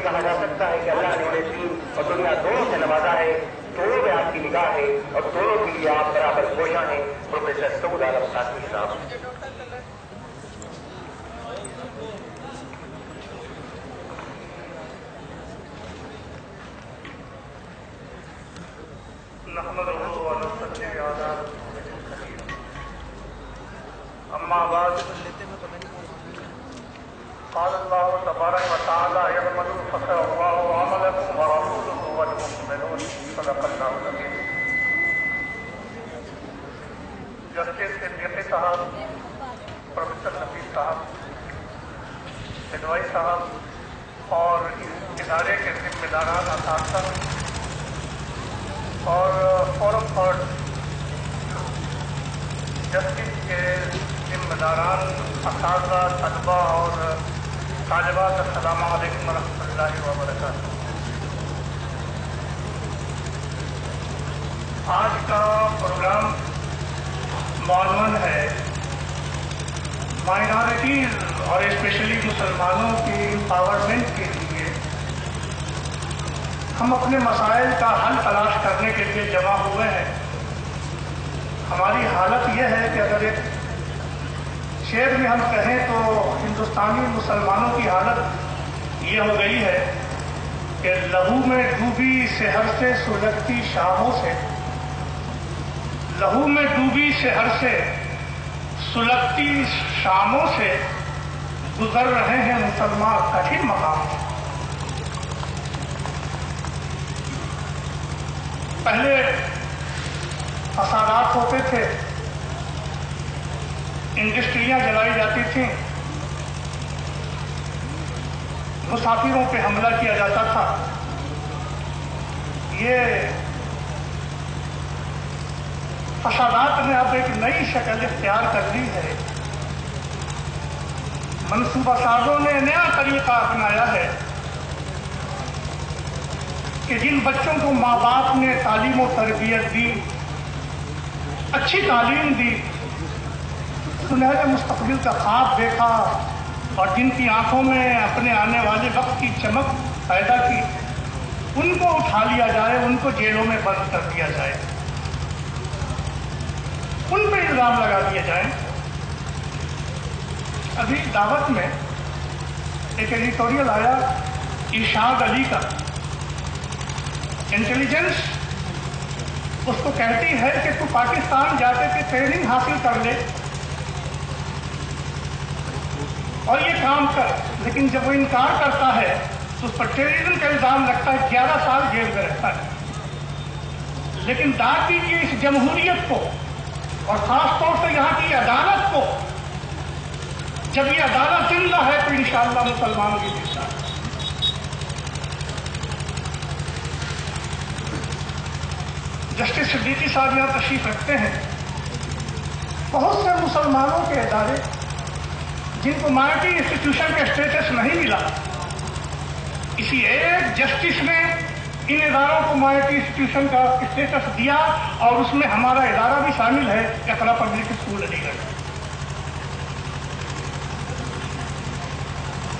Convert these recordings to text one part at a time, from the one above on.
کہا جا سکتا ہے کہ اللہ نے انہیں دین اور دنیا دونوں سے نوازا ہے، دونوں میں آپ کی نگاہ ہے اور دونوں کے لیے آپ برابر گوشہ ہیں۔ پروفیسر سعود عالم قاسمی صاحب۔ اما بعد قال اللہ تبارک و تعالی یعمل فسر اللہ عملکم ورسولہ والمؤمنون صدق اللہ العظیم۔ جسٹس صدیقی صاحب، پروفیسر نفیس صاحب، ادوائی صاحب اور اس ادارے کے ذمہ داران اساتذہ اور فورم فار جسٹس کے ذمہ داران اساتذہ، طلباء اور طالبات، السلام علیکم ورحمۃ اللہ وبرکاتہ۔ آج کا پروگرام موضوع ہے مائنارٹیز اور اسپیشلی مسلمانوں کی امپاورمنٹ کے لیے ہم اپنے مسائل کا حل تلاش کرنے کے لیے جمع ہوئے ہیں۔ ہماری حالت یہ ہے کہ اگر ایک شعر میں ہم کہیں تو ہندوستانی مسلمانوں کی حالت یہ ہو گئی ہے کہ لہو میں ڈوبی سحر سے سلگتی شاہوں سے، لہو میں ڈوبی سحر سے سلگتی شاموں سے گزر رہے ہیں مسلمان کٹھن مقام۔ پہلے فسادات ہوتے تھے، انڈسٹریاں جلائی جاتی تھیں، مسافروں پہ حملہ کیا جاتا تھا۔ یہ فسادات نے اب ایک نئی شکل اختیار کر لی ہے۔ منصوبہ سازوں نے نیا طریقہ اپنایا ہے کہ جن بچوں کو ماں باپ نے تعلیم و تربیت دی، اچھی تعلیم دی، سنہرے مستقبل کا خواب دیکھا اور جن کی آنکھوں میں اپنے آنے والے وقت کی چمک پیدا کی، ان کو اٹھا لیا جائے، ان کو جیلوں میں بند کر دیا جائے، ان پہ الزام لگا دیا جائے۔ ابھی دعوت میں ایک ایڈیٹوریل آیا ارشاد علی کا، انٹیلیجنس اس کو کہتی ہے کہ تو پاکستان جا کے ٹریننگ حاصل کر لے اور یہ کام کر، لیکن جب وہ انکار کرتا ہے تو اس پر ٹیررزم کا الزام لگتا ہے، 11 سال جیل میں رہتا ہے۔ لیکن داد دیجیے اس جمہوریت کو اور خاص طور سے یہاں کی عدالت کو، جب یہ عدالت زندہ ہے تو انشاءاللہ مسلمانوں کی زندہ ہے۔ جسٹس صدیقی صاحب یہاں تشریف رکھتے ہیں۔ بہت سے مسلمانوں کے ادارے جن کو مائنارٹی انسٹیٹیوشن کا اسٹیٹس نہیں ملا، کسی ایک جسٹس نے ان اداروں کو مائنارٹی انسٹیٹیوشن کا اسٹیٹس دیا اور اس میں ہمارا ادارہ بھی شامل ہے، اقرا پبلک اسکول علی گڑھ۔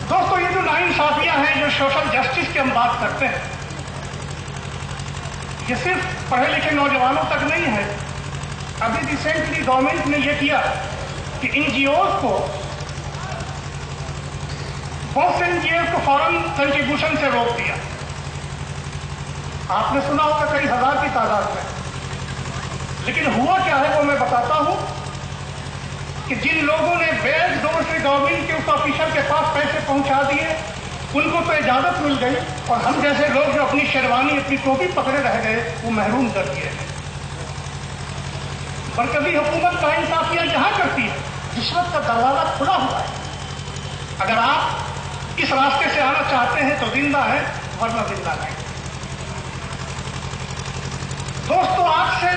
دوستو، یہ جو ناانصافیاں ہیں، جو سوشل جسٹس کی ہم بات کرتے ہیں، یہ صرف پڑھے لکھے نوجوانوں تک نہیں ہے۔ ابھی ریسنٹلی گورنمنٹ نے یہ کیا کہ این جی اوز کو، بہت سے این جی اوز کو فوراً کنٹریبیوشن سے روک دیا۔ آپ نے سنا ہوگا کئی ہزار کی تعداد میں، لیکن ہوا کیا ہے وہ میں بتاتا ہوں کہ جن لوگوں نے بیک ڈور سے گورنمنٹ کے اس آفیسر کے پاس پیسے پہنچا دیے، ان کو تو اجازت مل گئی، اور ہم جیسے لوگ جو اپنی شیروانی، اپنی ٹوپی پکڑے رہ گئے، وہ محروم کر دیے گئے۔ مرکزی حکومت کا انصافیہ یہاں کرتی ہے، رشوت کا دروازہ کھلا ہوا ہے۔ اگر آپ اس راستے سے آنا چاہتے ہیں تو زندہ ہے، ورنہ زندہ نہیں۔ دوستو، آج سے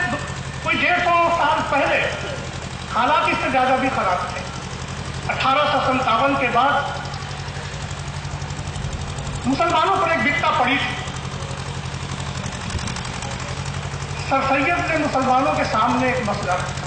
کوئی 150 سال پہلے حالات اس سے زیادہ بھی خراب تھے۔ 1857 کے بعد مسلمانوں پر ایک بپتا پڑی تھی۔ سر سید نے مسلمانوں کے سامنے ایک مسئلہ رکھا۔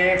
1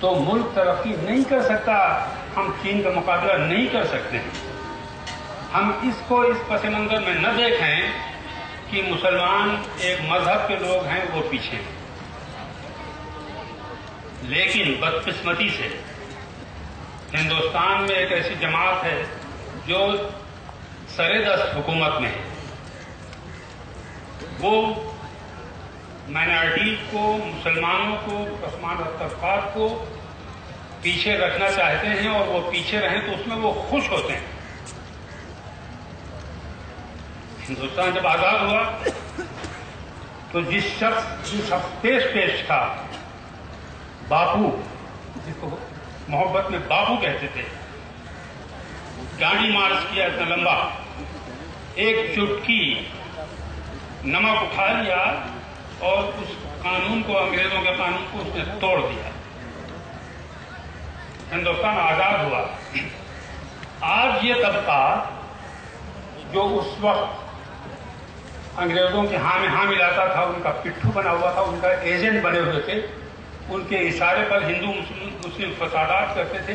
تو ملک ترقی نہیں کر سکتا، ہم چین کا مقابلہ نہیں کر سکتے ہیں۔ ہم اس کو اس پس منظر میں نہ دیکھیں کہ مسلمان ایک مذہب کے لوگ ہیں، وہ پیچھے ہیں۔ لیکن بدقسمتی سے ہندوستان میں ایک ایسی جماعت ہے جو سر دست حکومت میں ہے، وہ مائنارٹی کو، مسلمانوں کو، پسماندہ طبقات کو پیچھے رکھنا چاہتے ہیں، اور وہ پیچھے رہیں تو اس میں وہ خوش ہوتے ہیں۔ ہندوستان جب آزاد ہوا تو جو شخص پیش تھا، باپو، جس کو محبت میں باپو کہتے تھے، ڈانڈی مارچ کیا اتنا لمبا، ایک چٹکی نمک اٹھا لیا اور اس قانون کو، انگریزوں کے قانون کو اس نے توڑ دیا۔ ہندوستان آزاد ہوا۔ آج یہ طبقہ جو اس وقت انگریزوں کے ہاں میں ہاں ملاتا تھا، ان کا پٹھو بنا ہوا تھا، ان کا ایجنٹ بنے ہوئے تھے، ان کے اشارے پر ہندو مسلم فسادات کرتے تھے،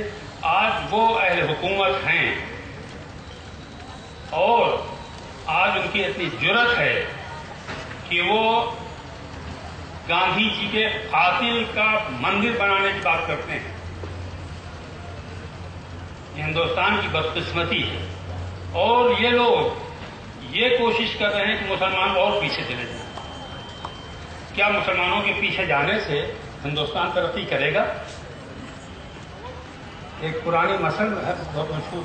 آج وہ اہل حکومت ہیں، اور آج ان کی اتنی جرأت ہے کہ وہ گاندھی جی کے قاتل کا مندر بنانے کی بات کرتے ہیں۔ یہ ہندوستان کی بدقسمتی ہے، اور یہ لوگ یہ کوشش کر رہے ہیں کہ مسلمان اور پیچھے چلے جائیں۔ کیا مسلمانوں کے پیچھے جانے سے ہندوستان ترقی کرے گا؟ ایک پرانی مثل ہے بہت مشہور،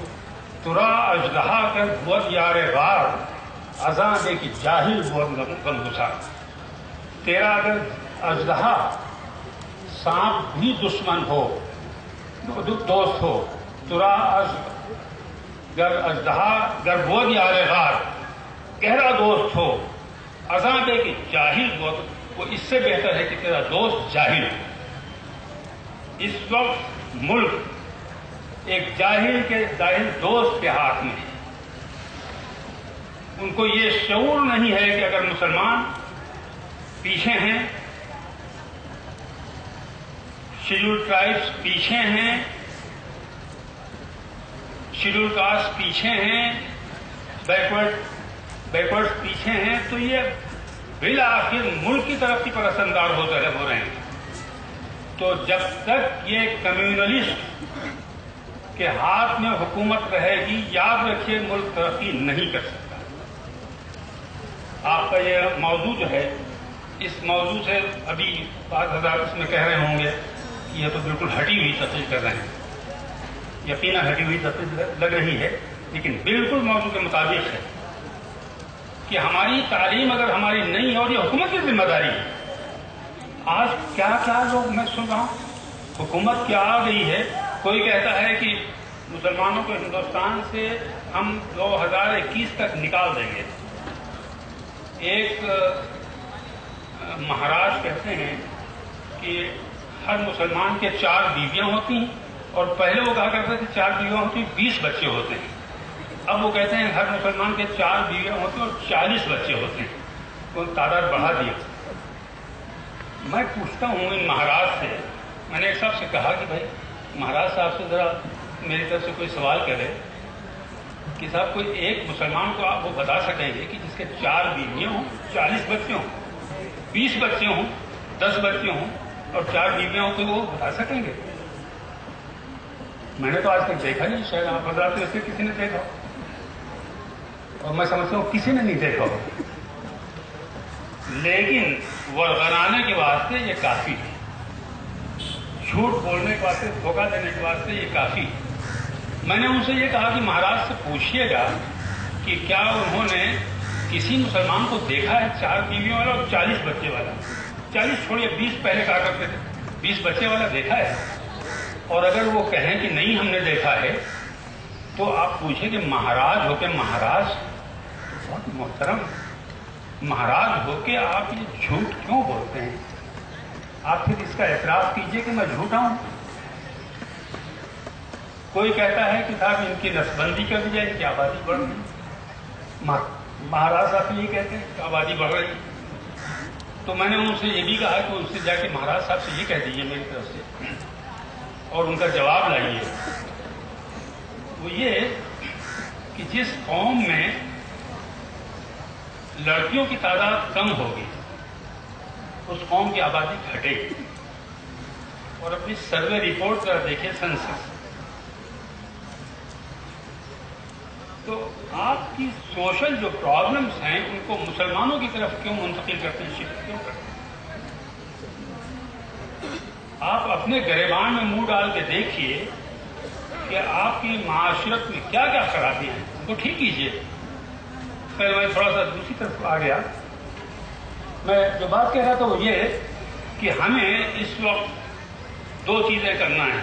ترا اژدہا کر بود یار غار، ازاں دے کی جاہل بود غمگسار۔ تیرا اگر اژدہا سانپ بھی دشمن ہو، دوست ہو، ترا گر اژدہا گر بود یار غار، گہرا دوست ہو، ازاں دے کی جاہل بود، وہ اس سے بہتر ہے کہ تیرا دوست جاہل ہو۔ اس وقت ملک ایک جاہل کے جاہل دوست کے ہاتھ میں ہے۔ ان کو یہ شعور نہیں ہے کہ اگر مسلمان پیچھے ہیں، شیڈول ٹرائبس پیچھے ہیں، شیڈول کاسٹ پیچھے ہیں، بیکورڈ پیچھے ہیں، تو یہ بالآخر ملک کی ترقی پر اثر انداز ہو رہے ہیں۔ تو جب تک یہ کمیونلسٹ کے ہاتھ میں حکومت رہے گی، یاد رکھیے ملک ترقی نہیں کر سکتا۔ آپ کا یہ موضوع جو ہے، اس موضوع سے ابھی بعض حضرات اس میں کہہ رہے ہوں گے کہ یہ تو بالکل ہٹی ہوئی تفصیل کر رہے ہیں۔ یقیناً ہٹی ہوئی تفصیل لگ رہی ہے، لیکن بالکل موضوع کے مطابق ہے کہ ہماری تعلیم اگر ہماری نہیں ہے، اور یہ حکومت کی ذمہ داری ہے۔ آج کیا لوگ میں سن رہا ہوں، حکومت کیا آ گئی ہے، کوئی کہتا ہے کہ مسلمانوں کو ہندوستان سے ہم 2021 تک نکال دیں گے۔ ایک مہاراج کہتے ہیں کہ ہر مسلمان کے 4 بیویاں ہوتی ہیں، اور پہلے وہ کہا کرتے تھے 4 بیویاں ہوتی ہیں 20 بچے ہوتے ہیں۔ اب وہ کہتے ہیں ہر مسلمان کے 4 بیویاں ہوتی ہیں اور 40 بچے ہوتے ہیں، تو تعداد بڑھا دیا۔ میں پوچھتا ہوں ان مہاراج سے، میں نے ایک صاحب سے کہا کہ بھائی مہاراج صاحب سے ذرا میری طرف سے کوئی سوال کرے کہ صاحب کوئی ایک مسلمان کو آپ وہ بتا سکیں گے کہ جس کے 4 بیویاں ہوں، 40 بچے ہوں، 20 بچے ہوں، 10 بچے ہوں اور 4 بیویاں ہوں، تو وہ بتا سکیں گے؟ میں نے تو آج تک دیکھا نہیں، شاید آپ حضرات میں سے کسی نے دیکھا، اور میں سمجھتا ہوں کسی نے نہیں دیکھا ہو، لیکن ورغلانے کے واسطے یہ کافی ہے، جھوٹ بولنے کے واسطے، دھوکہ دینے کے واسطے یہ کافی ہے۔ میں نے ان سے یہ کہا کہ مہاراج سے پوچھیے گا کہ کیا انہوں نے کسی مسلمان کو دیکھا ہے 4 بیویوں والا اور 40 بچے والا؟ 40 چھوڑیے، 20 پہلے کہا کرتے تھے، 20 بچے والا دیکھا ہے؟ اور اگر وہ کہیں کہ نہیں ہم نے دیکھا ہے، تو آپ پوچھیں کہ مہاراج ہو کے، مہاراج بہت محترم مہاراج ہو کے آپ یہ جھوٹ کیوں بولتے ہیں؟ آپ پھر اس کا اعتراف کیجئے کہ میں جھوٹا ہوں۔ کوئی کہتا ہے کہ صاحب ان کی نسبندی کر دی جائے، ان کی آبادی بڑھ رہی، مہاراج صاحب یہ کہتے ہیں کہ آبادی بڑھ رہی۔ تو میں نے ان سے یہ بھی کہا کہ ان سے جا کے مہاراج صاحب سے یہ کہہ دیجیے میری طرف سے اور ان کا جواب لائیے، وہ یہ کہ جس قوم میں لڑکیوں کی تعداد کم ہوگی اس قوم کی آبادی گھٹے گی. اور اپنی سروے رپورٹ ذرا دیکھیں سنسس، تو آپ کی سوشل جو پرابلمس ہیں ان کو مسلمانوں کی طرف کیوں منتقل کرتے ہیں، شفٹ کیوں کرتے ہیں؟ آپ اپنے گریبان میں منہ ڈال کے دیکھیے کہ آپ کی معاشرت میں کیا کیا خرابیاں ہیں، ان کو ٹھیک کیجیے. خیر میں تھوڑا سا دوسری طرف آ گیا. میں جو بات کہہ رہا تھا وہ یہ کہ ہمیں اس وقت دو چیزیں کرنا ہے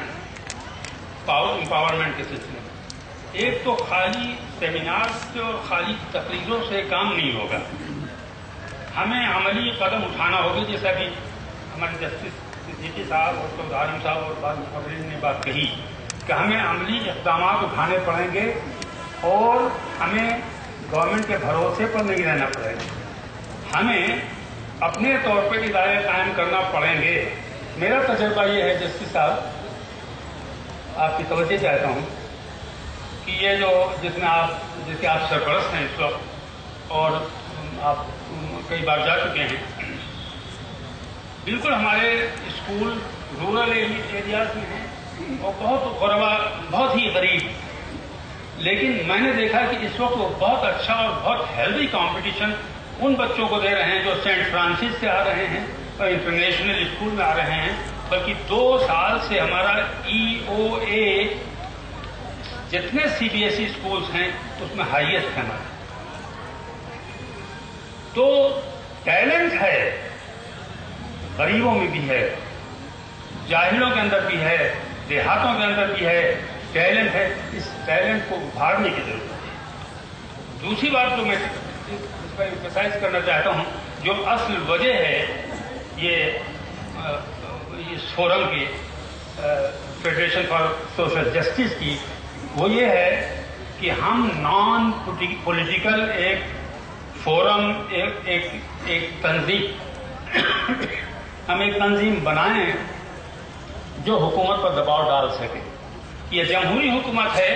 پاور امپاورمنٹ کے سلسلے میں. ایک تو خالی سیمینار سے اور خالی تقریروں سے کام نہیں ہوگا، ہمیں عملی قدم اٹھانا ہوگا. جیسا بھی ہمارے جسٹس صدیقی صاحب اور سعود عالم صاحب اور بعض مقررین نے بات کہی کہ ہمیں عملی اقدامات اٹھانے پڑیں گے اور ہمیں گورنمنٹ کے بھروسے پر نہیں رہنا پڑے گا. ہمیں اپنے طور پہ ادارے قائم کرنا پڑیں گے. میرا تجربہ یہ ہے جسٹس صاحب، آپ کی توجہ چاہتا ہوں کہ یہ جو جس کے آپ سرپرست ہیں اس وقت اور آپ کئی بار جا چکے ہیں، بالکل ہمارے اسکول رورل ایریاز میں ہیں اور بہت غربا، بہت ہی غریب. لیکن میں نے دیکھا کہ اس وقت وہ بہت اچھا اور بہت ہیلدی کمپٹیشن ان بچوں کو دے رہے ہیں جو سینٹ فرانسس سے آ رہے ہیں اور انٹرنیشنل اسکول میں آ رہے ہیں. بلکہ 2 سال سے ہمارا EOA جتنے CBSE اسکولس ہیں اس میں ہائیسٹ ہے ہمارا. تو ٹیلنٹ ہے، غریبوں میں بھی ہے، جاہلوں کے اندر بھی ہے، دیہاتوں کے اندر بھی ہے. ٹیلنٹ ہے، اس ٹیلنٹ کو ابھارنے کی ضرورت ہے. دوسری بات جو میں اس پر ایمفسائز کرنا چاہتا ہوں، جو اصل وجہ ہے یہ اس فورم کی فیڈریشن فار سوشل جسٹس کی، وہ یہ ہے کہ ہم نان پولیٹیکل ایک فورم، ایک تنظیم، ہم ایک تنظیم بنائیں جو حکومت پر دباؤ ڈال سکے. یہ جمہوری حکومت ہے،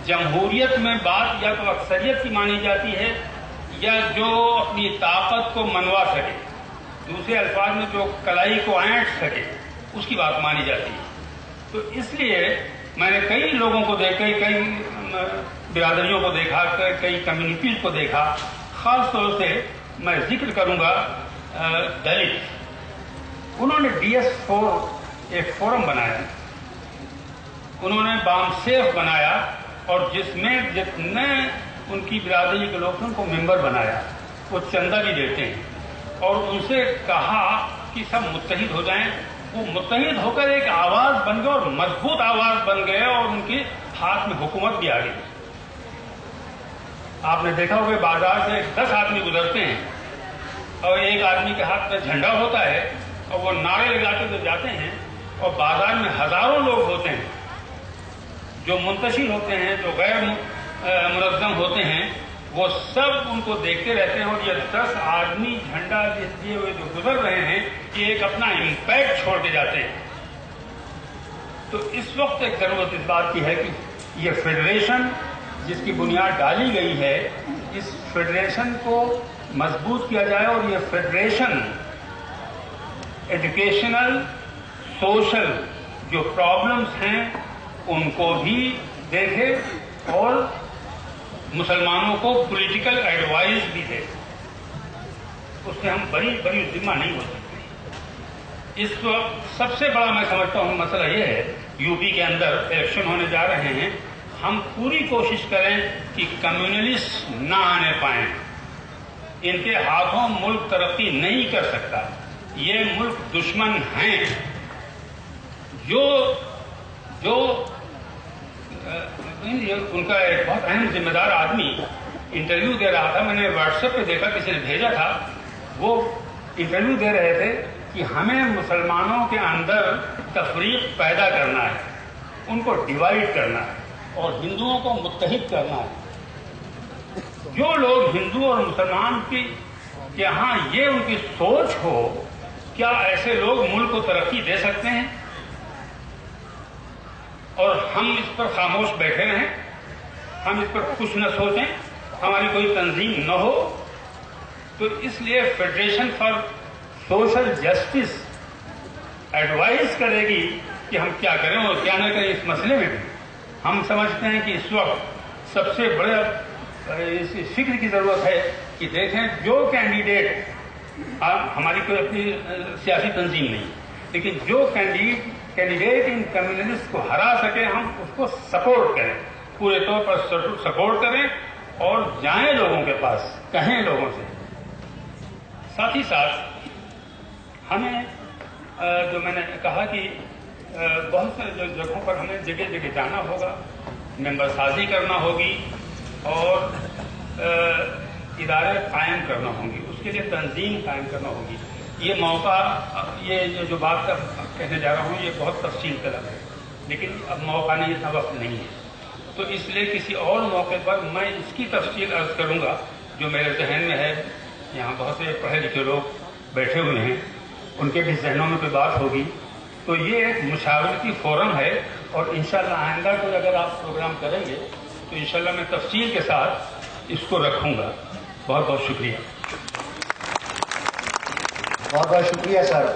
جمہوریت میں بات یا تو اکثریت کی مانی جاتی ہے یا جو اپنی طاقت کو منوا سکے، دوسرے الفاظ میں جو کلائی کو اینٹ سکے اس کی بات مانی جاتی ہے. تو اس لیے میں نے کئی لوگوں کو دیکھا، کئی برادریوں کو دیکھا، کئی کمیونٹیز کو دیکھا. خاص طور سے میں ذکر کروں گا دلت. انہوں نے DS4 ایک فورم بنایا، انہوں نے بام سیف بنایا اور جس میں جتنے ان کی برادری کے لوگ ان کو ممبر بنایا. وہ چندہ بھی دیتے ہیں اور ان سے کہا کہ سب متحد ہو جائیں. وہ متحد ہو کر ایک آواز بن گئے اور مضبوط آواز بن گئے اور ان کے ہاتھ میں حکومت بھی آ گئی. آپ نے دیکھا ہوگا بازار سے 10 آدمی گزرتے ہیں اور ایک آدمی کے ہاتھ میں جھنڈا ہوتا ہے اور وہ نعرے لگاتے ہوئے جاتے ہیں اور بازار میں ہزاروں لوگ ہوتے ہیں جو منتشر ہوتے ہیں، جو غیر منظم ہوتے ہیں، وہ سب ان کو دیکھتے رہتے ہیں. اور یہ 10 آدمی جھنڈا لیے ہوئے جو گزر رہے ہیں یہ ایک اپنا امپیکٹ چھوڑ کے جاتے ہیں. تو اس وقت ایک ضرورت اس بات کی ہے کہ یہ فیڈریشن جس کی بنیاد ڈالی گئی ہے، اس فیڈریشن کو مضبوط کیا جائے اور یہ فیڈریشن ایجوکیشنل، سوشل جو پرابلمس ہیں ان کو بھی دیکھے اور مسلمانوں کو پولیٹیکل ایڈوائز بھی دے. اس سے ہم بڑی ذمہ نہیں ہو سکتے. اس وقت سب سے بڑا میں سمجھتا ہوں مسئلہ یہ ہے، UP کے اندر الیکشن ہونے جا رہے ہیں، ہم پوری کوشش کریں کہ کمیونلسٹ نہ آنے پائیں. ان کے ہاتھوں ملک ترقی نہیں کر سکتا. یہ ملک دشمن ہیں. جو ان کا ایک بہت اہم ذمہ دار آدمی انٹرویو دے رہا تھا، میں نے واٹس ایپ پہ دیکھا کسی نے بھیجا تھا. وہ انٹرویو دے رہے تھے کہ ہمیں مسلمانوں کے اندر تفریق پیدا کرنا ہے، ان کو ڈیوائڈ کرنا ہے اور ہندوؤں کو متحد کرنا ہے. جو لوگ ہندو اور مسلمان کی یہاں یہ ان کی سوچ ہو، کیا ایسے لوگ ملک کو ترقی دے سکتے ہیں؟ اور ہم اس پر خاموش بیٹھے رہیں, ہم اس پر کچھ نہ سوچیں, ہماری کوئی تنظیم نہ ہو. تو اس لیے Federation for Social Justice advise کرے گی کہ ہم کیا کریں اور کیا نہ کریں اس مسئلے میں. ہم سمجھتے ہیں کہ اس وقت سب سے بڑا اس فکر کی ضرورت ہے کہ دیکھیں جو کینڈیڈیٹ, ہماری کوئی اپنی سیاسی تنظیم نہیں, لیکن جو کینڈیڈیٹ ان کمیونسٹ کو ہرا سکے ہم اس کو سپورٹ کریں, پورے طور پر سپورٹ کریں اور جائیں لوگوں کے پاس, کہیں لوگوں سے. ساتھ ہی ساتھ ہمیں جو میں نے کہا کہ بہت سے جگہوں پر ہمیں جگہ جگہ جانا ہوگا, ممبر سازی کرنا ہوگی اور ادارے قائم کرنا ہوں گی, اس کے لیے تنظیم قائم کرنا ہوگی. یہ موقع, یہ جو بات کہنے جا رہا ہوں یہ بہت تفصیل طلب ہے, لیکن اب موقع نہیں, اتنا وقت نہیں ہے. تو اس لیے کسی اور موقع پر میں اس کی تفصیل عرض کروں گا جو میرے ذہن میں ہے. یہاں بہت سے پڑھے لکھے لوگ بیٹھے ہوئے ہیں, ان کے بھی ذہنوں میں کوئی بات ہوگی. تو یہ ایک مشاورتی فورم ہے اور انشاءاللہ آئندہ کوئی اگر آپ پروگرام کریں گے تو انشاءاللہ میں تفصیل کے ساتھ اس کو رکھوں گا. بہت بہت شکریہ. بہت بہت شکریہ سر.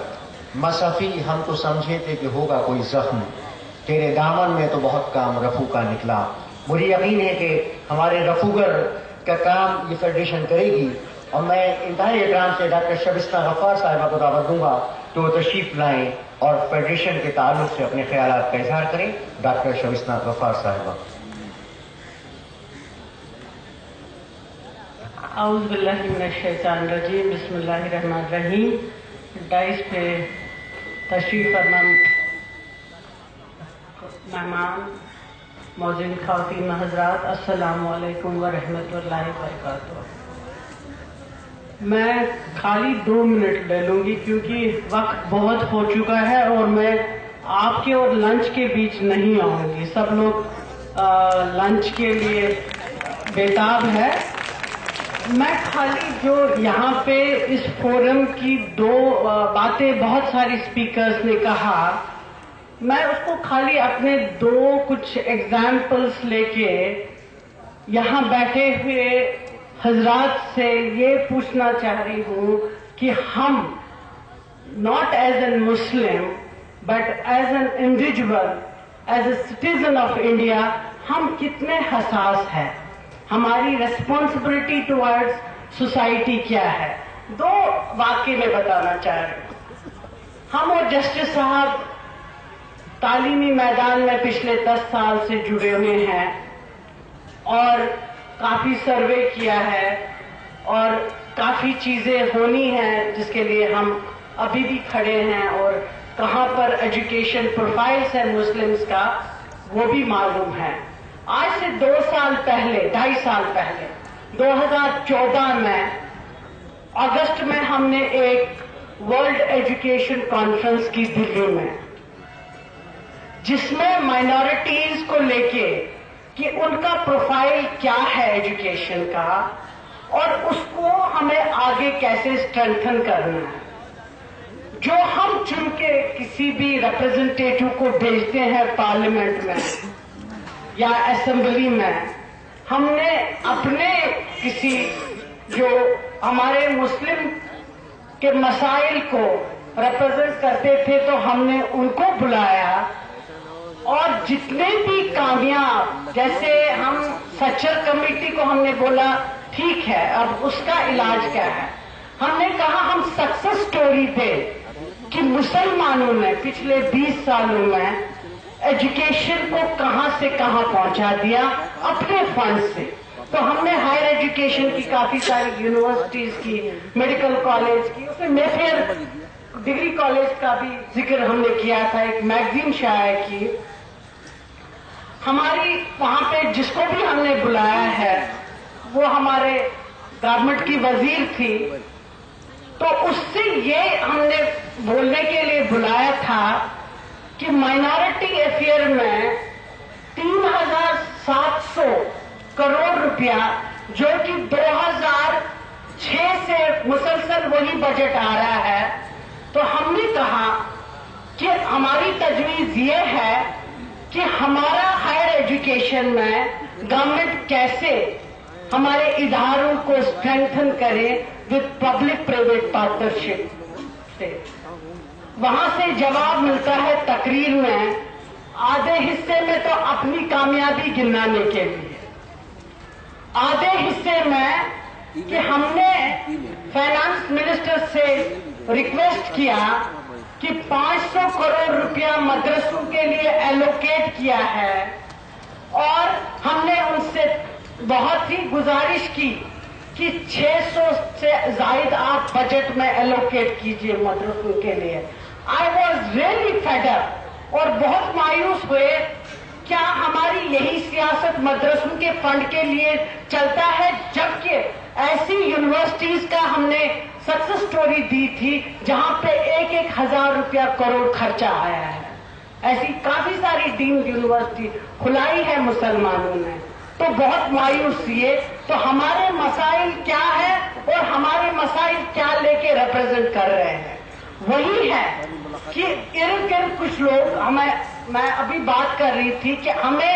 مصفی ہم تو سمجھے تھے کہ ہوگا کوئی زخم, تیرے دامن میں تو بہت کام رفو کا نکلا. مجھے یقین ہے کہ ہمارے رفوگر کا کام یہ فیڈریشن کرے گی, اور میں انتہائی احترام سے ڈاکٹر شبستہ غفار صاحبہ کو دعوت دوں گا کہ وہ تشریف لائیں اور فیڈریشن کے تعلق سے اپنے خیالات کا اظہار کریں. ڈاکٹر شبستہ غفار صاحبہ. اعوذ باللہ من الشیطان الرجیم, بسم اللہ الرحمن الرحیم. ڈائس پہ تشریف فرما مہمان, موزین خواتین حضرات, السلام علیکم ورحمۃ اللہ وبرکاتہ. میں خالی 2 منٹ لے لوں گی کیونکہ وقت بہت ہو چکا ہے اور میں آپ کے اور لنچ کے بیچ نہیں آؤں گی. سب لوگ لنچ کے لیے بیتاب ہے. میں خالی جو یہاں پہ اس فورم کی 2 باتیں بہت ساری اسپیکرز نے کہا, میں اس کو خالی اپنے 2 کچھ ایگزامپلس لے کے یہاں بیٹھے ہوئے حضرات سے یہ پوچھنا چاہ رہی ہوں کہ ہم not as a Muslim but as an individual, as a citizen of India, ہم کتنے حساس ہیں, ہماری ریسپانسبلٹی ٹوارڈز سوسائٹی کیا ہے. 2 واقعے میں بتانا چاہ رہی ہوں. ہم اور جسٹس صاحب تعلیمی میدان میں پچھلے 10 سال سے جڑے ہوئے ہیں اور کافی سروے کیا ہے اور کافی چیزیں ہونی ہیں جس کے لیے ہم ابھی بھی کھڑے ہیں, اور کہاں پر ایجوکیشن پروفائلز ہے مسلمز کا وہ بھی معلوم ہے. آج سے 2 سال پہلے, 2.5 سال پہلے 2014 میں اگست میں ہم نے ایک ورلڈ ایجوکیشن کانفرنس کی دلی میں, جس میں مائنورٹیز کو لے کے کہ ان کا پروفائل کیا ہے ایجوکیشن کا اور اس کو ہمیں آگے کیسے اسٹرینتھن کرنا ہے. جو ہم چن کے کسی بھی ریپرزنٹیٹیو کو بھیجتے ہیں پارلیمنٹ میں یا اسمبلی میں, ہم نے اپنے کسی جو ہمارے مسلم کے مسائل کو ریپرزینٹ کرتے تھے تو ہم نے ان کو بلایا, اور جتنے بھی کامیاب, جیسے ہم سچر کمیٹی کو ہم نے بولا ٹھیک ہے اب اس کا علاج کیا ہے, ہم نے کہا ہم سکسس سٹوری دیں کہ مسلمانوں نے پچھلے 20 سالوں میں ایجوکیشن کو کہاں سے کہاں پہنچا دیا اپنے فنڈ سے. تو ہم نے ہائر ایجوکیشن کی کافی ساری یونیورسٹیز کی, میڈیکل کالج کی, اس میں میفیئر ڈگری کالج کا بھی ذکر ہم نے کیا تھا, ایک میگزین شائع کی. ہماری وہاں پہ جس کو بھی ہم نے بلایا ہے وہ ہمارے گورنمنٹ کی وزیر تھی, تو اس سے یہ ہم نے بولنے کے لیے بلایا تھا کہ مائنورٹی افیئر میں 3700 کروڑ روپیہ جو کہ 2006 سے مسلسل وہی بجٹ آ رہا ہے, تو ہم نے کہا کہ ہماری تجویز یہ ہے کہ ہمارا ہائر ایجوکیشن میں گورنمنٹ کیسے ہمارے اداروں کو اسٹرینتھن کرے وتھ پبلک پرائیویٹ پارٹنرشپ سے. وہاں سے جواب ملتا ہے تقریر میں آدھے حصے میں تو اپنی کامیابی گنانے کے لیے، آدھے حصے میں کہ ہم نے فائنانس منسٹر سے ریکویسٹ کیا کہ 500 کروڑ روپیہ مدرسوں کے لیے ایلوکیٹ کیا ہے، اور ہم نے ان سے بہت ہی گزارش کی کہ 600 سے زائد آپ بجٹ میں ایلوکیٹ کیجئے مدرسوں کے لیے. I was really fed up اور بہت مایوس ہوئے. کیا ہماری یہی سیاست مدرسوں کے فنڈ کے لیے چلتا ہے، جبکہ ایسی یونیورسٹیز کا ہم نے سکسس سٹوری دی تھی جہاں پہ 1,000 روپیہ کروڑ خرچہ آیا ہے. ایسی کافی ساری ڈیمڈ یونیورسٹی کھلائی ہے مسلمانوں نے. تو بہت مایوس ہوئے. تو ہمارے مسائل کیا ہے اور ہمارے مسائل کیا لے کے ریپرزینٹ کر رہے ہیں؟ وہی ہے کہ ارد گرد کچھ لوگ میں ابھی بات کر رہی تھی کہ ہمیں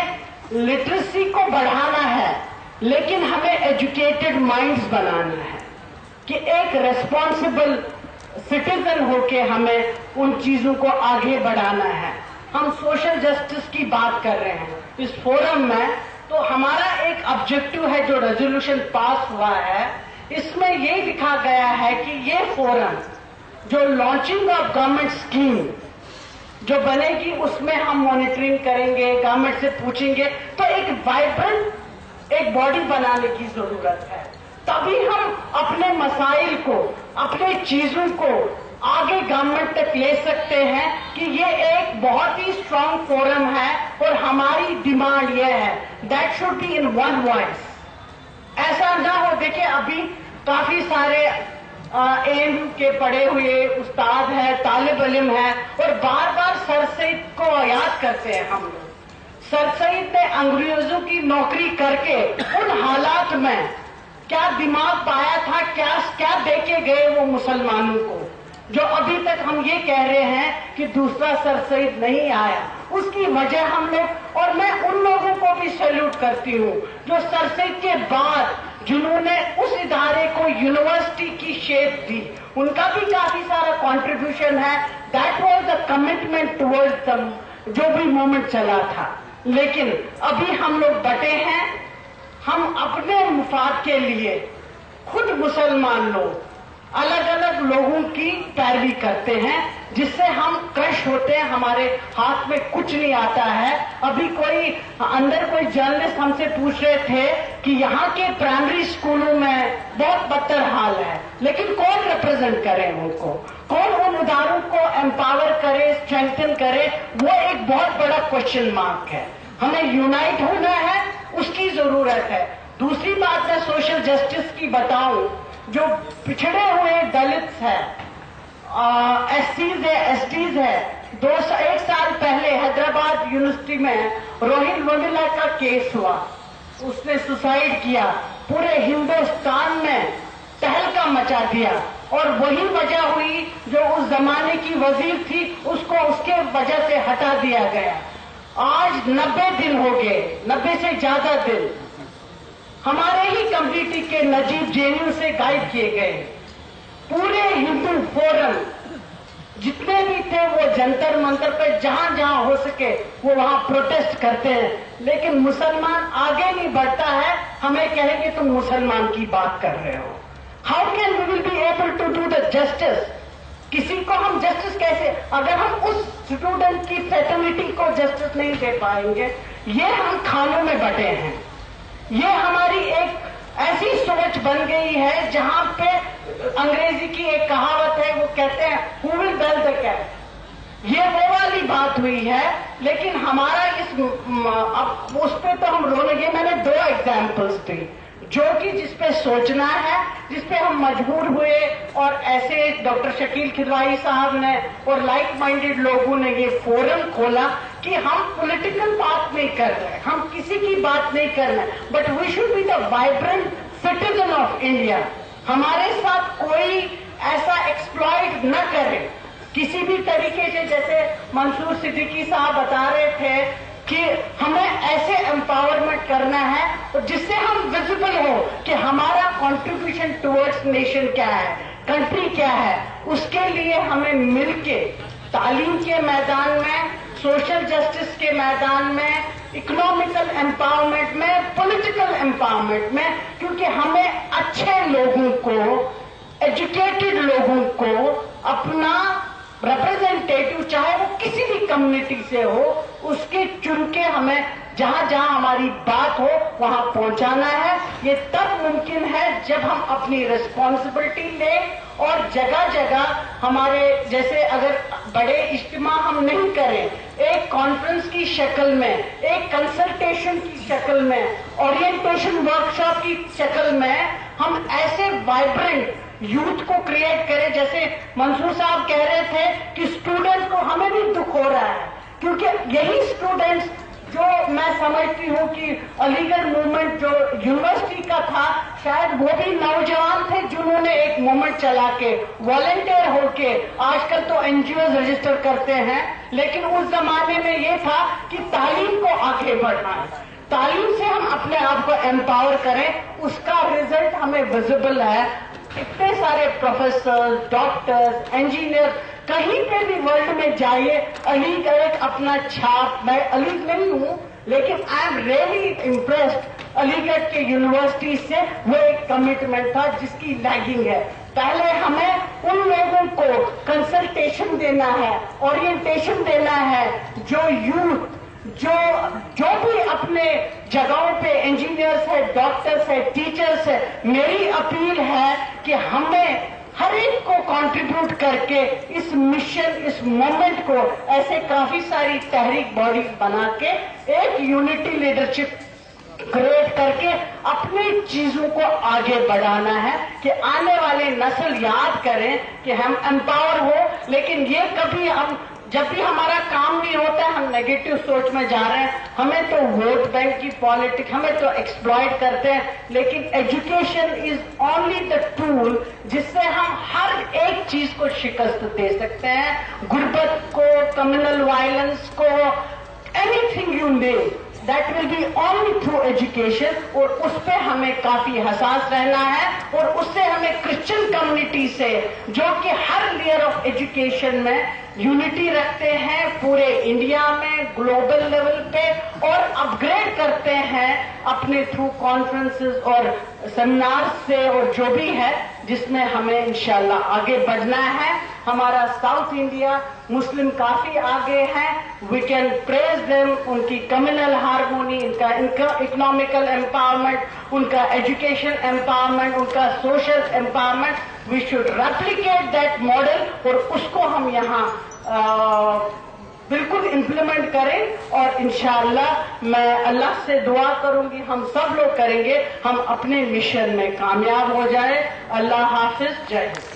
لٹریسی کو بڑھانا ہے، لیکن ہمیں ایجوکیٹڈ مائنڈز بنانا ہے کہ ایک ریسپانسبل سٹیزن ہو کے ہمیں ان چیزوں کو آگے بڑھانا ہے. ہم سوشل جسٹس کی بات کر رہے ہیں اس فورم میں. تو ہمارا ایک آبجیکٹو ہے جو ریزولوشن پاس ہوا ہے، اس میں یہ لکھا گیا ہے کہ یہ فورم جو لانچنگ آف گورنمنٹ اسکیم جو بنے گی اس میں ہم مانیٹرنگ کریں گے، گورنمنٹ سے پوچھیں گے. تو ایک وائبرنٹ ایک باڈی بنانے کی ضرورت ہے. تبھی ہم اپنے مسائل کو، اپنے چیزوں کو آگے گورنمنٹ تک لے سکتے ہیں کہ یہ ایک بہت ہی اسٹرانگ فورم ہے اور ہماری ڈیمانڈ یہ ہے that should be in one voice. ایسا نہ ہو، دیکھیں ابھی کافی سارے ایم کے پڑھے ہوئے استاد ہیں، طالب علم ہیں، اور بار بار سر سید کو یاد کرتے ہیں ہم لوگ. سر سید نے انگریزوں کی نوکری کر کے ان حالات میں کیا دماغ پایا تھا، کیا دے کے گئے وہ مسلمانوں کو، جو ابھی تک ہم یہ کہہ رہے ہیں کہ دوسرا سر سید نہیں آیا. اس کی وجہ ہم لوگ، اور میں ان لوگوں کو بھی سیلوٹ کرتی ہوں جو سر سید کے بعد جنہوں نے اس ادارے کو یونیورسٹی کی شیپ دی. ان کا بھی کافی سارا کنٹریبیوشن ہے. That was the commitment toward them جو بھی موومنٹ چلا تھا. لیکن ابھی ہم لوگ بٹے ہیں. ہم اپنے مفاد کے لیے خود مسلمان لوگ الگ الگ لوگوں کی پیروی کرتے ہیں، جس سے ہم کرش ہوتے ہیں. ہمارے ہاتھ میں کچھ نہیں آتا ہے. ابھی کوئی جرنلسٹ ہم سے پوچھ رہے تھے کہ یہاں کے پرائمری اسکولوں میں بہت بدتر حال ہے، لیکن کون ریپرزینٹ کرے ان کو، کون ان اداروں کو امپاور کرے، اسٹرینتھن کرے؟ وہ ایک بہت بڑا کوشچن مارک ہے. ہمیں یونائٹ ہونا ہے، اس کی ضرورت ہے. دوسری بات میں سوشل جسٹس کی بتاؤں، جو پچھڑے ہوئے دلتس ہیں، ایس سیز ہے، ایس ٹیز ہے. 1 سال پہلے حیدرآباد یونیورسٹی میں روہن ویملا کا کیس ہوا. اس نے سوسائڈ کیا، پورے ہندوستان میں تہلکہ مچا دیا. اور وہی وجہ ہوئی جو اس زمانے کی وزیر تھی، اس کو اس کے وجہ سے ہٹا دیا گیا. آج 90 دن ہو گئے، 90 سے زیادہ دن ہمارے ہی کمیونٹی کے نجیب جینیو سے غائب کیے گئے. پورے ہندو فورم جتنے بھی تھے وہ جنتر منتر پہ جہاں جہاں ہو سکے وہ وہاں پروٹیسٹ کرتے ہیں. لیکن مسلمان آگے نہیں بڑھتا ہے. ہمیں کہیں گے تم مسلمان کی بات کر رہے ہو. How can we will be able to do the justice? کسی کو ہم جسٹس کیسے، اگر ہم اس اسٹوڈنٹ کی فیٹرنیٹی کو جسٹس نہیں دے پائیں گے؟ یہ ہم کھانوں میں بٹے ہیں. یہ ہماری ایک ایسی سوچ بن گئی ہے جہاں پہ انگریزی کی ایک کہاوت ہے، وہ کہتے ہیں who will bell the cat. یہ وہ والی بات ہوئی ہے. لیکن ہمارا اب اس پہ تو ہم رونے. یہ میں نے 2 ایگزامپلس دی جو کہ جس پہ سوچنا ہے، جس پہ ہم مجبور ہوئے، اور ایسے ڈاکٹر شکیل کھدوائی صاحب نے اور لائک مائنڈیڈ لوگوں نے یہ فورم کھولا کہ ہم پولیٹیکل بات نہیں کر رہے، ہم کسی کی بات نہیں کر رہے، but we should be the vibrant citizen of India. ہمارے ساتھ کوئی ایسا ایکسپلائٹ نہ کرے کسی بھی طریقے سے. جیسے منصور صدیقی صاحب بتا رہے تھے کہ ہمیں ایسے امپاورمنٹ کرنا ہے اور جس سے ہم ویزیبل ہو کہ ہمارا کنٹریبیوشن ٹورڈز نیشن کیا ہے، کنٹری کیا ہے. اس کے لیے ہمیں مل کے تعلیم کے میدان میں، سوشل جسٹس کے میدان میں، اکنامیکل امپاورمنٹ میں، پولیٹیکل امپاورمنٹ میں، کیونکہ ہمیں اچھے لوگوں کو، ایجوکیٹڈ لوگوں کو اپنا ریپرزینٹیٹو، چاہے وہ کسی بھی کمیونٹی سے ہو، اس کے چن کے ہمیں جہاں جہاں ہماری بات ہو وہاں پہنچانا ہے. یہ تب ممکن ہے جب ہم اپنی ریسپانسبلٹی لیں اور جگہ جگہ ہمارے جیسے اگر بڑے اجتماع ہم نہیں کریں، ایک کانفرنس کی شکل میں، ایک کنسلٹیشن کی شکل میں، اورینٹیشن ورکشاپ کی شکل میں ہم ایسے وائبرنٹ یوتھ کو کریٹ کریں. جیسے منصور صاحب کہہ رہے تھے کہ اسٹوڈنٹ کو ہمیں بھی دکھ ہو رہا ہے، کیونکہ یہی اسٹوڈنٹس جو میں سمجھتی ہوں کہ علی گڑھ موومنٹ جو یونیورسٹی کا تھا، شاید وہ بھی نوجوان تھے جنہوں نے ایک موومنٹ چلا کے والنٹیئر ہو کے، آج کل تو این جی اوز رجسٹر کرتے ہیں، لیکن اس زمانے میں یہ تھا کہ تعلیم کو آگے بڑھنا ہے. تعلیم سے ہم اپنے آپ کو امپاور کریں، اس کا رزلٹ ہمیں ویزیبل ہے. اتنے سارے پروفیسر، ڈاکٹرز، انجینئر، کہیں پہ بھی ورلڈ میں جائیے، علی کا ایک اپنا چھاپ. میں علی نہیں ہوں لیکن آئی ایم ریئلی امپریسڈ علی گڑھ کے یونیورسٹی سے. وہ ایک کمٹمنٹ تھا جس کی لیگنگ ہے. پہلے ہمیں ان لوگوں کو کنسلٹیشن دینا ہے، اورینٹیشن دینا ہے، جو یوتھ جو بھی اپنے جگہوں پہ انجینئرس ہے، ڈاکٹرس ہے، ٹیچرس ہے. میری اپیل ہے کہ ہمیں ہر ایک کو کنٹریبیوٹ کر کے اس مشن، اس موومنٹ کو ایسے کافی ساری تحریک باڈیز بنا کے ایک یونٹی لیڈرشپ کریٹ کر کے اپنی چیزوں کو آگے بڑھانا ہے کہ آنے والے نسل یاد کریں کہ ہم امپاور ہو. لیکن یہ کبھی ہم جب بھی ہمارا کام نہیں ہوتا ہے ہم نیگیٹو سوچ میں جا رہے ہیں. ہمیں تو ووٹ بینک کی پالیٹکس، ہمیں تو ایکسپلائٹ کرتے ہیں، لیکن education is only the tool جس سے ہم ہر ایک چیز کو شکست دے سکتے ہیں. غربت کو، کمیونل وائلنس کو، anything you name, that will be only through education. اور اس پہ ہمیں کافی حساس رہنا ہے. اور اس سے ہمیں کرسچن کمیونٹی سے، جو کہ ہر لیئر آف ایجوکیشن میں یونٹی رکھتے ہیں پورے انڈیا میں، گلوبل لیول پہ، اور اپ گریڈ کرتے ہیں اپنے تھرو کانفرنسز اور سیمینار سے، اور جو بھی ہے جس میں ہمیں انشاءاللہ آگے بڑھنا ہے. ہمارا ساؤتھ انڈیا مسلم کافی آگے ہیں. وی کین پریز دیم، ان کی کمیونل ہارمونی، ان کا اکنامیکل امپاورمنٹ، ان کا ایجوکیشن امپاورمنٹ، ان کا social empowerment. We should replicate that model اور اس کو ہم یہاں بالکل امپلیمنٹ کریں. اور انشاءاللہ میں اللہ سے دعا کروں گی، ہم سب لوگ کریں گے، ہم اپنے مشن میں کامیاب ہو جائیں. اللہ حافظ. جے ہند.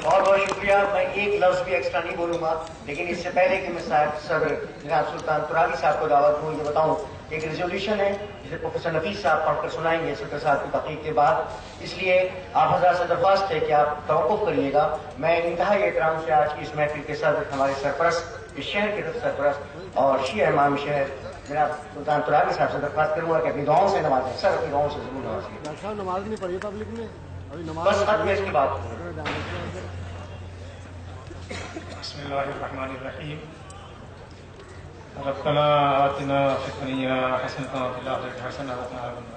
بہت بہت شکریہ. میں ایک لفظ بھی ایکسٹرا نہیں بولوں گا، لیکن اس سے پہلے کہ میں صدر جناب سلطان ترابی صاحب کو دعوت دوں، یہ بتاؤں ایک ریزولوشن ہے جسے پروفیسر نفیس صاحب پڑھ کر سنائیں گے سلطان صاحب کی تقریر کے بعد. اس لیے آپ حضرات سے درخواست ہے کہ آپ توقف کریے گا. میں انتہائی احترام سے آج کی اس محفل کے صدر، ہمارے سرپرست، اس شہر کے سرپرست اور شیعہ امام شہر جناب سلطان ترابی صاحب سے درخواست کروں گا کہ اپنی دعاؤں سے نوازیں. سر اپنی دعاؤں سے ضرور نوازیں. نماز نہیں پڑھی پبلک نے ابھی نماز، بس خط میں اس کی بات کروں. بسم الله الرحمن الرحيم. ربنا آتنا في الدنيا حسنة وفي الآخرة حسنة وقنا عذاب النار.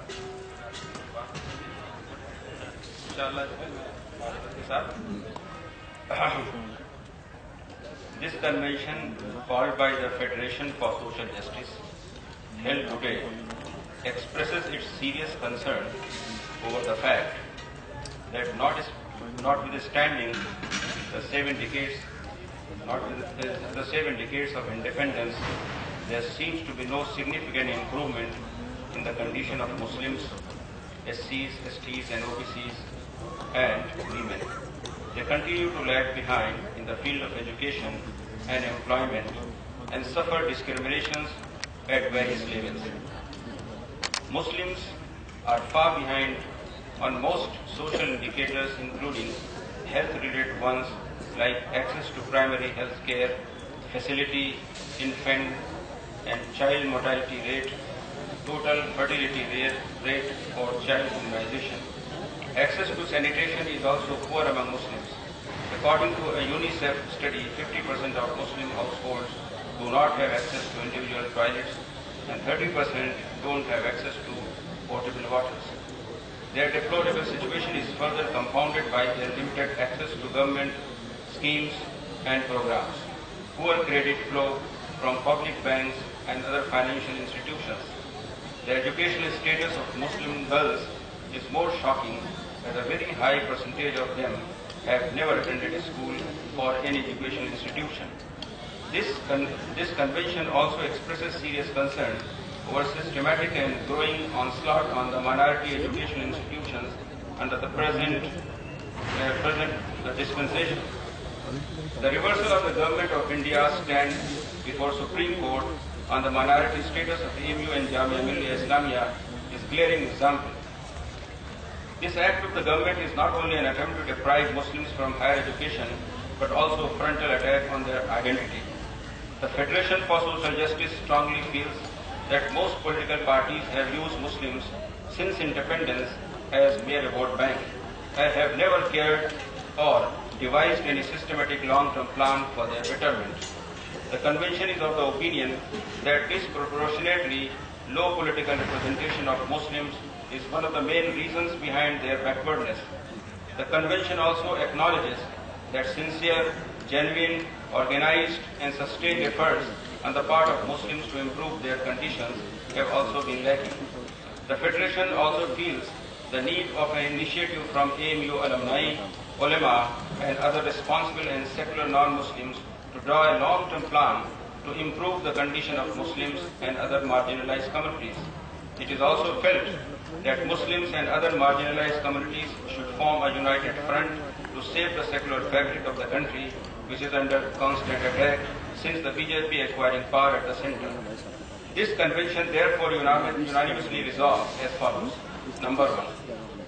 This convention, called by the Federation for Social Justice, held today, expresses its serious concern over the fact that notwithstanding the 7 decades of independence, there seems to be no significant improvement in the condition of Muslims, SCs, STs and OBCs and women. They continue to lag behind in the field of education and employment and suffer discriminations at various levels. Muslims are far behind on most social indicators, including health-related ones like access to primary health care, facility, infant and child mortality rate, total fertility rate for child immunization. Access to sanitation is also poor among Muslims. According to a UNICEF study, 50% of Muslim households do not have access to individual toilets and 30% don't have access to potable waters. Their deplorable situation is further compounded by their limited access to government schemes and programs, poor credit flow from public banks and other financial institutions. The educational status of Muslim girls is more shocking, as a very high percentage of them have never attended a school or any educational institution. This convention also expresses serious concern over systematic and growing onslaught on the minority educational institutions under the present dispensation. The reversal of the Government of India stand before Supreme Court on the minority status of AMU and Jamia Millia Islamia is glaring example. This act of the government is not only an attempt to deprive Muslims from higher education, but also a frontal attack on their identity. The Federation for Social Justice strongly feels that most political parties have used Muslims since independence as mere vote bank and have never cared or devised any systematic long-term plan for their betterment. The convention is of the opinion that disproportionately low political representation of Muslims is one of the main reasons behind their backwardness. The convention also acknowledges that sincere, genuine, organized and sustained efforts on the part of Muslims to improve their conditions have also been lacking. The Federation also feels the need of an initiative from AMU alumni, ulama and other responsible and secular non-Muslims to draw a long-term plan to improve the condition of Muslims and other marginalized communities. It is also felt that Muslims and other marginalized communities should form a united front to save the secular fabric of the country, which is under constant attack since the BJP acquiring power at the center. This convention therefore unanimously resolves as follows. Number 1.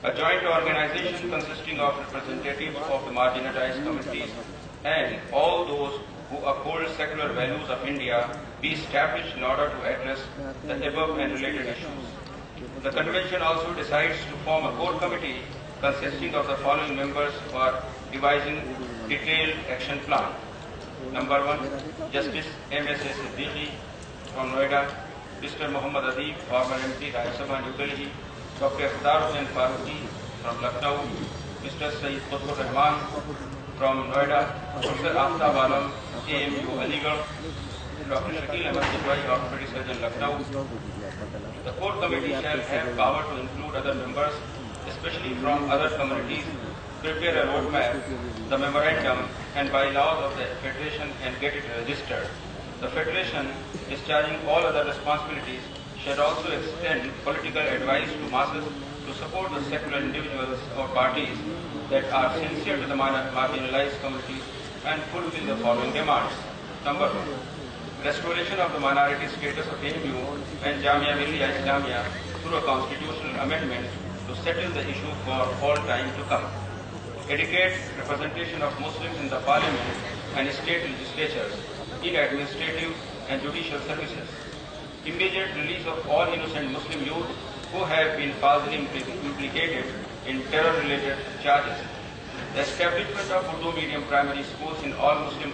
A joint organization consisting of representatives of the marginalized communities and all those who uphold secular values of India be established in order to address the above and related issues. The convention also decides to form a core committee consisting of the following members for devising detailed action plan. Number 1, Justice M.S.A. Siddiqui from Noida, Mr. Muhammad Adib, former MP, Rajya Sabha, New Delhi, Dr. Iftar Hussain Farooqi from Lucknow, Mr. Sayyid Qutbur Rahman from Noida, Dr. Aftab Alam, AMU Aligarh, Dr. Shakil Ahmed Sidwai, Orthopedic Surgeon, Lucknow. The core committee shall have power to include other members, especially from other communities, prepare a roadmap, the memorandum and bylaws of the Federation and get it registered. The Federation, discharging all other responsibilities, should also extend political advice to masses to support the secular individuals or parties that are sincere to the marginalized communities and fulfill the following demands. Number 1, restoration of the minority status of AMU and Jamia Millia Islamia through a constitutional amendment to settle the issue for all time to come. Educate representation of Muslims in the parliament and state legislatures, in administrative and judicial services. Immediate release of all innocent Muslim youth who have been falsely implicated in terror-related charges. The establishment of Urdu medium primary schools in all Muslim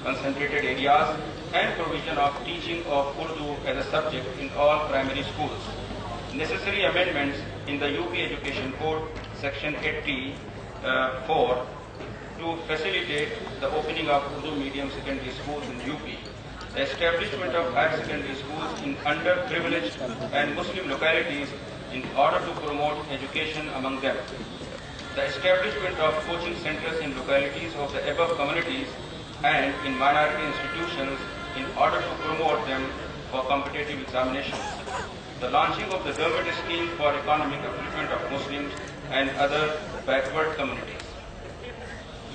concentrated areas and provision of teaching of Urdu as a subject in all primary schools. Necessary amendments in the UP Education Code, Section 84, to facilitate the opening of Urdu medium secondary schools in UP. The establishment of higher secondary schools in underprivileged and Muslim localities in order to promote education among them. The establishment of coaching centers in localities of the above communities and in minority institutions in order to promote them for competitive examinations. The launching of the government scheme for economic upliftment of Muslims and other backward communities.